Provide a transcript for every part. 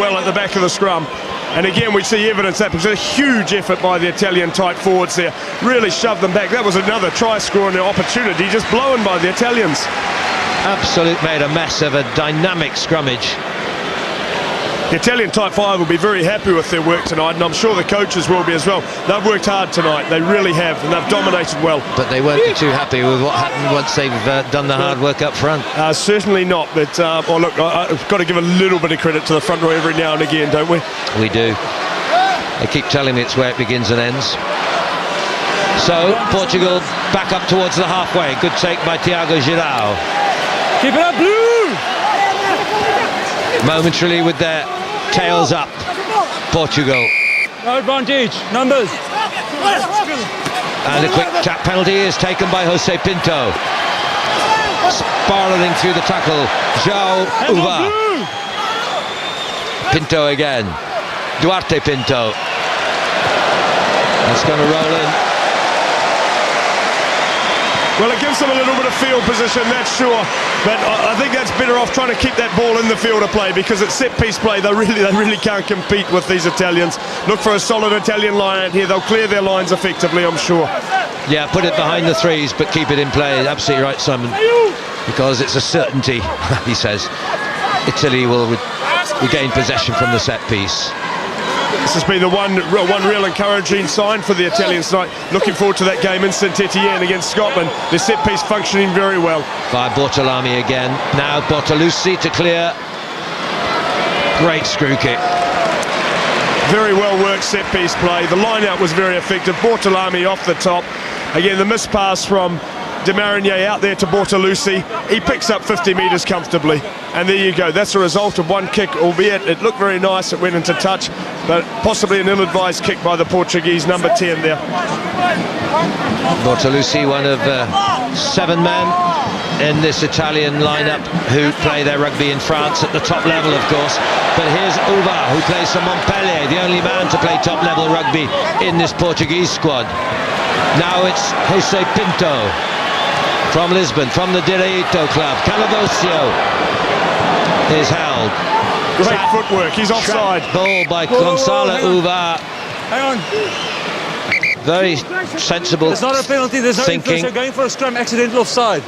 well at the back of the scrum. And again, we see evidence that was a huge effort by the Italian tight forwards there. Really shoved them back. That was another try score and an opportunity just blown by the Italians. Absolute made a mess of a dynamic scrummage. The Italian tight five will be very happy with their work tonight, and I'm sure the coaches will be as well. They've worked hard tonight, they really have, and they've dominated well. But they won't be too happy with what happened once they've done the hard work up front. Certainly not, but oh look, I've got to give a little bit of credit to the front row every now and again, don't we? We do. They keep telling me it's where it begins and ends. So, Portugal back up towards the halfway. Good take by Thiago Girau. Keep it up, Blue! Momentarily with their tails up, Portugal. No advantage, numbers. And a quick tap penalty is taken by Jose Pinto. Spiraling through the tackle, João Uva. Pinto again. Duarte Pinto. That's going to roll in. Well, it gives them a little bit of field position, that's sure. But I think that's better off trying to keep that ball in the field of play, because it's set-piece play. They really can't compete with these Italians. Look for a solid Italian line out here. They'll clear their lines effectively, I'm sure. Yeah, put it behind the threes, but keep it in play. Absolutely right, Simon. Because it's a certainty, he says, Italy will regain possession from the set-piece. This has been the one real encouraging sign for the Italians tonight. Looking forward to that game in Saint-Etienne against Scotland. The set piece functioning very well. By Bortolami again. Now Bortolussi to clear. Great screw kick. Very well worked set piece play. The line out was very effective. Bortolami off the top. Again, the miss pass from De Marigny out there to Bortolussi. He picks up 50 metres comfortably. And there you go. That's a result of one kick, albeit it looked very nice. It went into touch, but possibly an ill-advised kick by the Portuguese number 10 there. Bortolussi, one of 7 men in this Italian lineup who play their rugby in France at the top level, of course. But here's Uva, who plays for Montpellier, the only man to play top-level rugby in this Portuguese squad. Now it's Jose Pinto from Lisbon, from the Direito club. Calabosio is held. Great footwork, he's offside. Ball by Gonzalo Uva. Hang on. Very sensible. There's not a penalty, there's no influence. They're going for a scrum, accidental offside.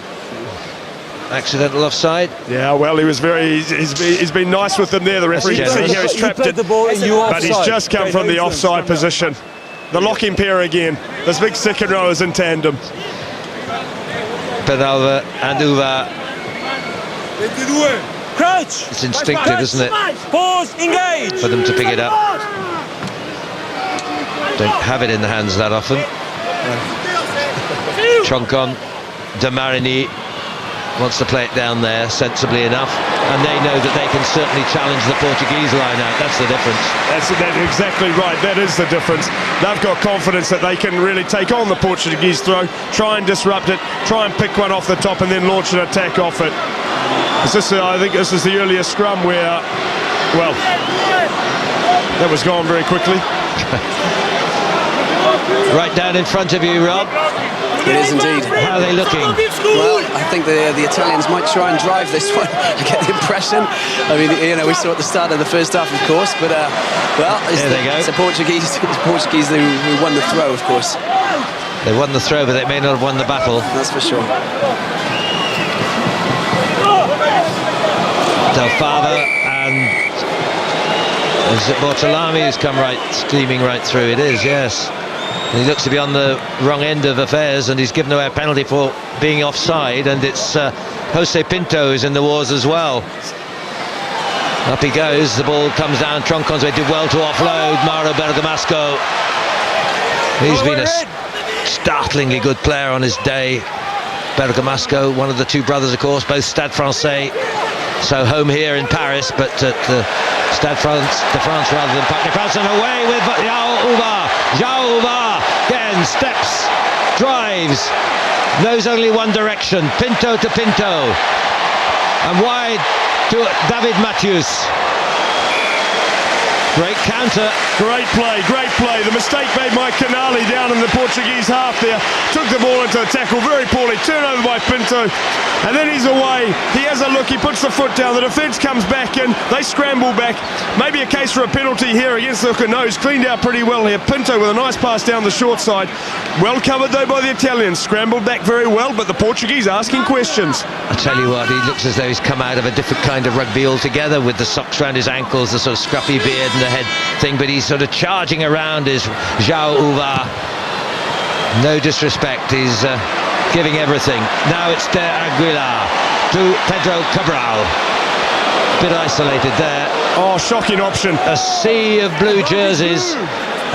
Accidental offside? Yeah, well, he was he's been nice with them there, the referee. You see here, he's trapped it, the ball and but he's just come from the offside position. The locking pair again. This big second row is in tandem. Penalva and Uva. Crouch! It's instinctive, isn't it? Pause, engage! For them to pick it up. Don't have it in the hands that often. Troncon, De Marigny wants to play it down there sensibly enough, and they know that they can certainly challenge the Portuguese line out. That's the difference. That's exactly right. That is the difference. They've got confidence that they can really take on the Portuguese throw, try and disrupt it, try and pick one off the top, and then launch an attack off it. I think this is the earlier scrum where, well, that was gone very quickly. Right down in front of you, Rob. It is indeed. How are they looking? Well, I think the Italians might try and drive this one. I get the impression. I mean, you know, we saw at the start of the first half, of course, but well, it's the Portuguese who won the throw, of course. They won the throw, but they may not have won the battle. That's for sure. Del Fava and is it Bortolami who's come steaming right through? It is, yes. He looks to be on the wrong end of affairs, and he's given away a penalty for being offside, and it's Jose Pinto who's in the wars as well. Up he goes, the ball comes down, Troncon's way, did well to offload, Mauro Bergamasco. He's been a startlingly good player on his day. Bergamasco, one of the two brothers, of course, both Stade Francais, so home here in Paris, but at Stade de France rather than Parc des Princes, and away with João Uva. João Uva again steps, drives, knows only one direction, Pinto to Pinto, and wide to David Matthews. Great counter. Great play, great play. The mistake made by Canali down in the Portuguese half there. Took the ball into a tackle very poorly. Turnover by Pinto. And then he's away. He has a look. He puts the foot down. The defence comes back in. They scramble back. Maybe a case for a penalty here against the hooker. No, he's cleaned out pretty well here. Pinto with a nice pass down the short side. Well covered though by the Italians. Scrambled back very well, but the Portuguese asking questions. I tell you what, he looks as though he's come out of a different kind of rugby altogether, with the socks around his ankles, the sort of scruffy beard and the head thing, but he's sort of charging around his João Uva. No disrespect, he's giving everything. Now it's De Aguilar to Pedro Cabral. Bit isolated there. Oh, shocking option. A sea of blue jerseys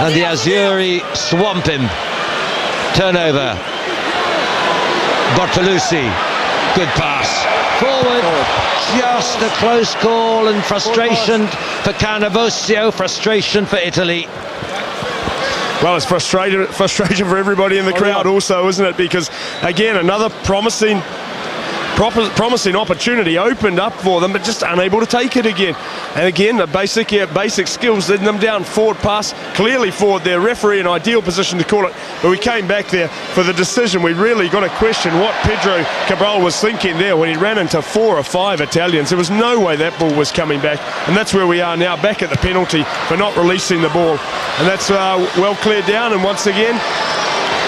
and the Azzurri swamp him. Turnover. Bortolussi. Good pass. Forward. Just a close call, and frustration for Cannavosio, frustration for Italy. Well, it's frustration for everybody in the crowd also, isn't it? Because, again, another promising opportunity opened up for them, but just unable to take it again. And again, the basic skills letting them down. Forward pass, clearly forward there. Referee in ideal position to call it, but we came back there for the decision. We really got to question what Pedro Cabral was thinking there when he ran into 4 or 5 Italians. There was no way that ball was coming back, and that's where we are now, back at the penalty for not releasing the ball. And that's well cleared down, and once again,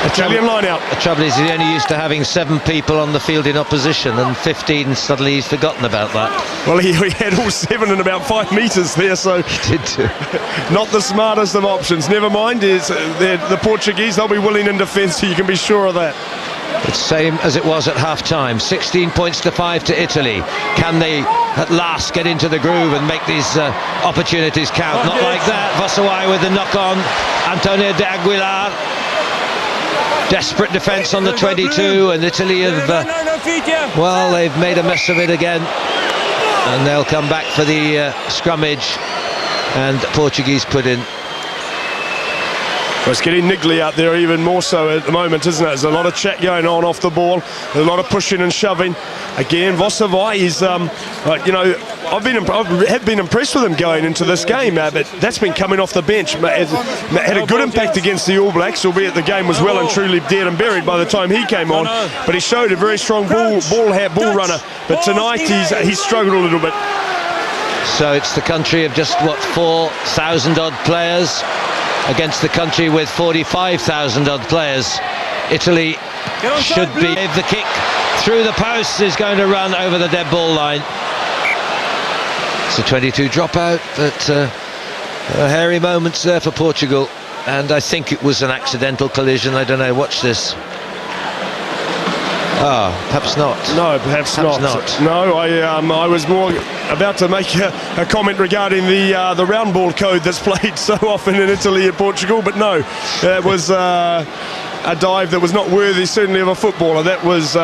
Italian line out. The trouble is, he's only used to having 7 people on the field in opposition, and 15 suddenly he's forgotten about that. Well, he had all 7 in about 5 metres there, so he did too. Not the smartest of options. Never mind, the Portuguese, they'll be willing in defence, so you can be sure of that. It's same as it was at half-time. 16 points to 5 to Italy. Can they at last get into the groove and make these opportunities count? Not like that. Vossawai with the knock-on. Antonio De Aguilar. Desperate defence on the 22, and Italy have, well, they've made a mess of it again, and they'll come back for the scrummage, and Portuguese put in. Well, it's getting niggly out there even more so at the moment, isn't it? There's a lot of chat going on off the ball, a lot of pushing and shoving. Again, Vossawai is, you know, I have been impressed with him going into this game, but that's been coming off the bench. Had a good impact against the All Blacks, albeit the game was well and truly dead and buried by the time he came on. But he showed a very strong ball runner. But tonight he's struggled a little bit. So it's the country of just, what, 4,000 odd players against the country with 45,000 odd players. Italy should be. The kick through the post is going to run over the dead ball line. It's a 22 dropout, but hairy moments there for Portugal, and I think it was an accidental collision. I don't know. Watch this. Perhaps not. No, perhaps not. No, I was more about to make a comment regarding the round ball code that's played so often in Italy and Portugal, but no, it was a dive that was not worthy, certainly, of a footballer. That was,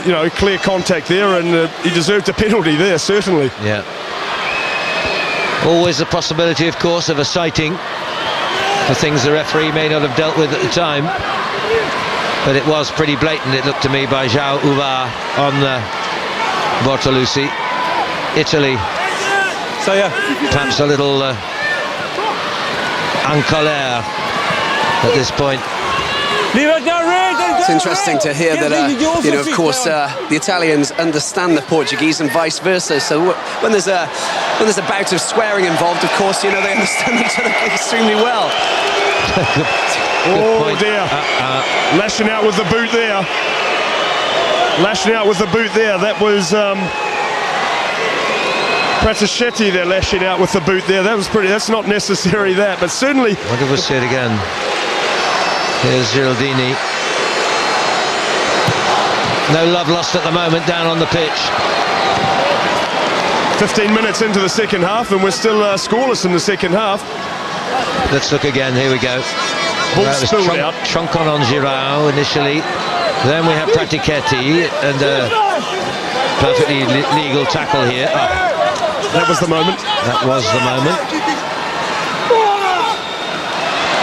you know, clear contact there, and he deserved a penalty there, certainly. Yeah. Always a possibility, of course, of a sighting for things the referee may not have dealt with at the time. But it was pretty blatant, it looked to me, by João Uva on Bortolussi. Italy, so yeah, perhaps a little en colère at this point. It's interesting to hear that, you know, of course, the Italians understand the Portuguese and vice versa. So when there's a bout of swearing involved, of course, you know, they understand each other extremely well. Oh dear, lashing out with the boot there. That was Pratischetti there, lashing out with the boot there. That was pretty, that's not necessary that, but certainly. What did we see it again? Here's Giraldini. No love lost at the moment down on the pitch. 15 minutes into the second half, and we're still scoreless in the second half. Let's look again, here we go. Ball spilled out. Troncon on Girau initially. Then we have Pratichetti, and a perfectly legal tackle here. That was the moment.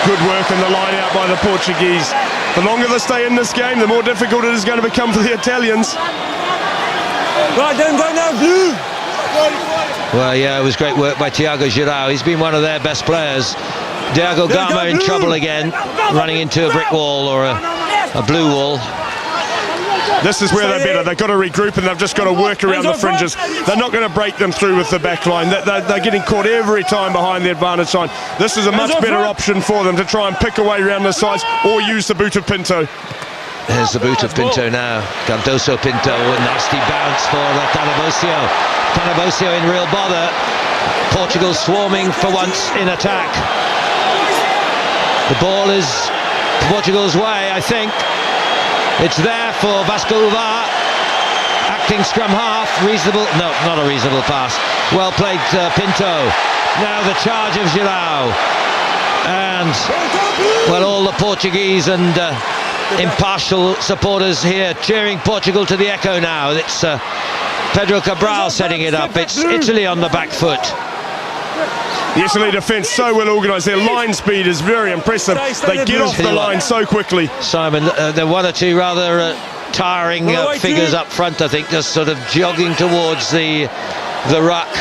Good work in the line out by the Portuguese. The longer they stay in this game, the more difficult it is going to become for the Italians. Right, don't go now, blue. Well, yeah, it was great work by Thiago Girau. He's been one of their best players. Diego Gama in trouble again, running into a brick wall or a blue wall. This is where they're better. They've got to regroup and they've just got to work around the fringes. They're not going to break them through with the back line. They're getting caught every time behind the advantage line. This is a much better option for them to try and pick away around the sides or use the boot of Pinto. There's the boot of Pinto now. Cardoso Pinto, a nasty bounce for Tanabosio. Tanabosio in real bother. Portugal swarming for once in attack. The ball is Portugal's way, I think. It's there for Vasco Uvar. Acting scrum half. Reasonable. No, not a reasonable pass. Well played, Pinto. Now the charge of Girau. And, well, all the Portuguese and impartial supporters here cheering Portugal to the echo now. It's Pedro Cabral setting it up. It's Italy on the back foot. The Italy defence so well organised. Their line speed is very impressive. They get off the line so quickly. Simon, there are one or two rather tiring figures up front, I think, just sort of jogging towards the ruck.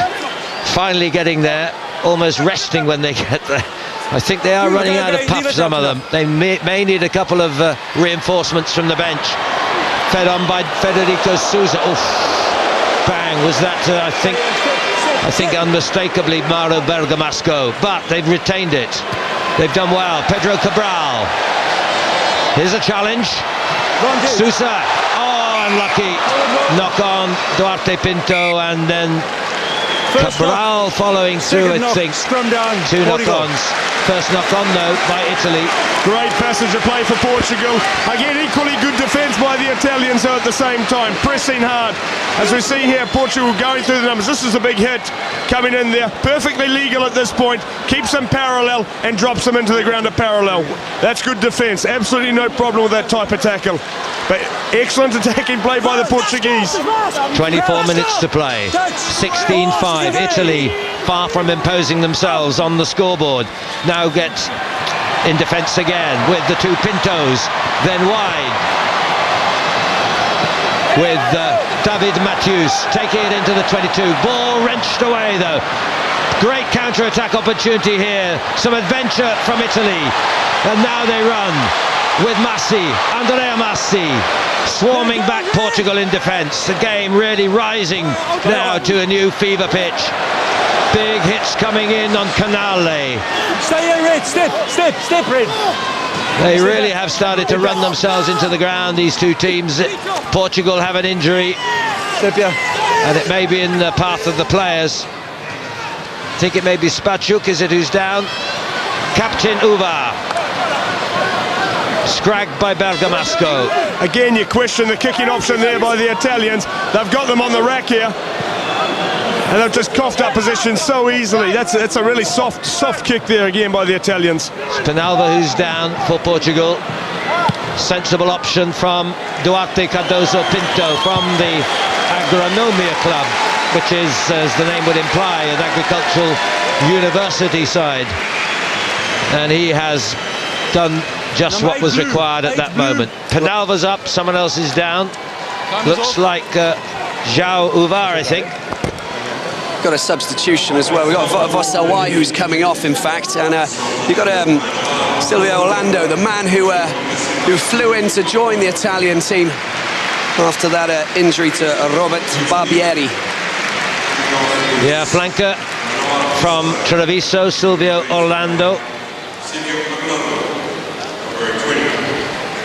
Finally getting there, almost resting when they get there. I think they are running out of puff, some of them. They may need a couple of reinforcements from the bench. Fed on by Federico Sousa. Oof. Bang, was that, I think unmistakably Mauro Bergamasco, but they've retained it. They've done well. Pedro Cabral. Here's a challenge. Sousa. Oh, unlucky. Knock on Duarte Pinto, and then Cabral following through, I think. Two knock-ons. First knock-on, though, by Italy. Great passage of play for Portugal. Again, equally good defence by the Italians, though, at the same time. Pressing hard. As we see here, Portugal going through the numbers. This is a big hit coming in there. Perfectly legal at this point. Keeps them parallel and drops them into the ground at parallel. That's good defence. Absolutely no problem with that type of tackle. But excellent attacking play by the Portuguese. 24 minutes to play. 16-5. Italy far from imposing themselves on the scoreboard. Now get in defence again with the two Pintos. Then wide with David Matthews taking it into the 22. Ball wrenched away though. Great counter-attack opportunity here. Some adventure from Italy. And now they run with Andrea Massi, swarming back Portugal in defence. The game really rising now to a new fever pitch. Big hits coming in on Canale. Stay here, Red. Step, Red. They really have started to run themselves into the ground, these two teams. Portugal have an injury, and it may be in the path of the players. I think it may be Spachuk, is it, who's down? Captain Uvar. Scragged by Bergamasco. Again, you question the kicking option there by the Italians. They've got them on the rack here. And they've just coughed up position so easily. That's a really soft kick there again by the Italians. Penalva who's down for Portugal. Sensible option from Duarte Cardoso Pinto from the Agronomia Club, which is, as the name would imply, an agricultural university side. And he has done just what was required at that moment. Penalva's up, someone else is down. Looks like João Uvar, I think. Got a substitution as well. We've got Vosselwai who's coming off, in fact, and you've got Silvio Orlando, the man who flew in to join the Italian team after that injury to Robert Barbieri. Yeah, flanker from Treviso, Silvio Orlando.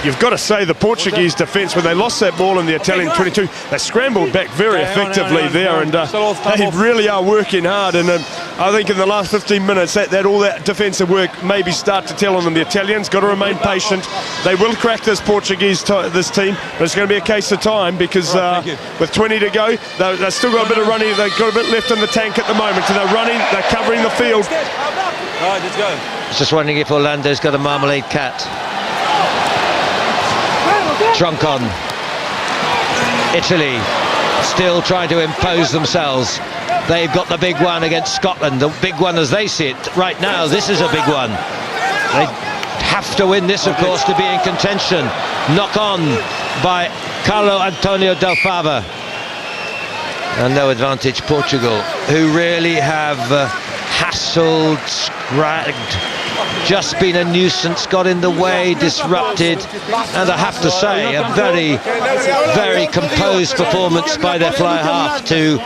You've got to say the Portuguese defence, when they lost that ball in the Italian 22, they scrambled back very effectively there, and they really are working hard. And I think in the last 15 minutes, that all that defensive work maybe start to tell on them. The Italians got to remain patient. They will crack this Portuguese this team, but it's going to be a case of time because with 20 to go, they've still got a bit of running. They've got a bit left in the tank at the moment, and they're running. They're covering the field. All right, let's go. I was just wondering if Orlando's got a marmalade cat. Troncon. Italy still trying to impose themselves. They've got the big one against Scotland, the big one as they see it right now. This is a big one. They have to win this, of course, to be in contention. Knock on by Carlo Antonio Del Fava. And no advantage Portugal, who really have hassled, scragged, just been a nuisance, got in the way, disrupted, and I have to say a very, very composed performance by their fly half to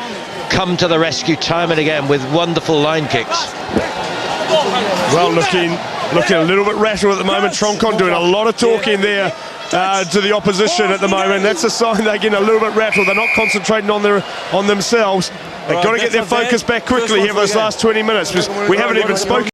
come to the rescue time and again with wonderful line kicks. Well, looking a little bit rattled at the moment. Troncon doing a lot of talking there to the opposition at the moment. That's a sign they're getting a little bit rattled. They're not concentrating on themselves. They've got to get their focus back quickly here for this last 20 minutes, because we haven't even spoken